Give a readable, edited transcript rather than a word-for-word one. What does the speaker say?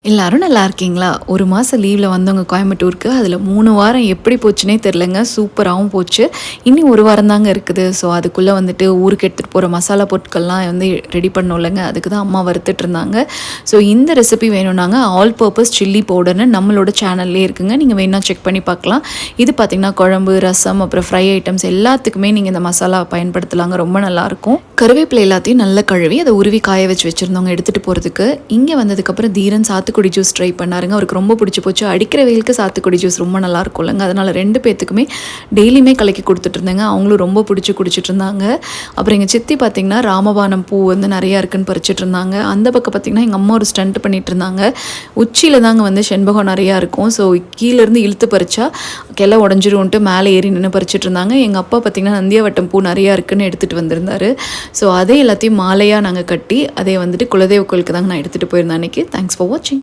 எல்லாரும் நல்லா இருக்கீங்களா? ஒரு மாதம் லீவில் வந்தவங்க கோயம்புத்தூருக்கு. அதில் 3 வாரம் எப்படி போச்சுன்னே தெரிலங்க. சூப்பராகவும் போச்சு. இனி 1 வாரம் தாங்க இருக்குது. ஸோ அதுக்குள்ளே வந்துட்டு ஊருக்கு எடுத்துகிட்டு போகிற மசாலா பொருட்கள்லாம் வந்து ரெடி பண்ணோம்லங்க. அதுக்கு தான் அம்மா வறுத்துட்டு இருந்தாங்க. ஸோ இந்த ரெசிபி வேணும்னாங்க ஆல் பர்பஸ் சில்லி பவுடர்னு நம்மளோட சேனல்லே இருக்குங்க. நீங்கள் வேணா செக் பண்ணி பார்க்கலாம். இது பார்த்திங்கன்னா குழம்பு, ரசம், அப்புறம் ஃப்ரை ஐட்டம்ஸ் எல்லாத்துக்குமே நீங்கள் இந்த மசாலா பயன்படுத்தலாங்க. ரொம்ப நல்லாயிருக்கும். கருவேப்பிலை எல்லாத்தையும் நல்லா கழுவி அதை உருவி காய வச்சு வச்சுருந்தவங்க எடுத்துகிட்டு போகிறதுக்கு. இங்கே வந்ததுக்கப்புறம் தீரன் சாத்துக்குடி ஜூஸ் ட்ரை பண்ணாருங்க. அவருக்கு ரொம்ப பிடிச்சி போச்சு. அடிக்கிற வெயிலுக்கு சாத்துக்குடி ஜூஸ் ரொம்ப நல்லா இருக்கும்லங்க. அதனால் 2 பேர்த்துக்குமே டெய்லியுமே கலக்கி கொடுத்துட்டு இருந்தேங்க. அவங்களும் ரொம்ப பிடிச்சி குடிச்சிட்டு இருந்தாங்க. அப்புறம் எங்கள் சித்தி பார்த்திங்கன்னா ராமபானம் பூ வந்து நிறையா இருக்குன்னு பறிச்சிட்டு இருந்தாங்க. அந்த பக்கம் பார்த்திங்கன்னா எங்கள் அம்மா ஒரு ஸ்டண்ட் பண்ணிட்டு இருந்தாங்க. உச்சியில் தாங்க வந்து செண்பகம் நிறையா இருக்கும். ஸோ கீழேருந்து இழுத்து பறிச்சா கிளை உடஞ்சிரும்ன்ட்டு மேலே ஏறி நின்று பறிச்சிட்டு இருந்தாங்க. எங்கள் அப்பா பார்த்திங்கன்னா நந்தியாவட்டம் பூ நிறையா இருக்குன்னு எடுத்துகிட்டு வந்திருந்தாரு. ஸோ அதே எல்லாத்தையும் மாலையாக நாங்கள் கட்டி அதே வந்துட்டு குலதெய்வ கோயிலுக்கு தாங்க நான் எடுத்துகிட்டு போயிருந்தேன் அன்றைக்கி. தேங்க்ஸ் ஃபார் வாட்சிங்.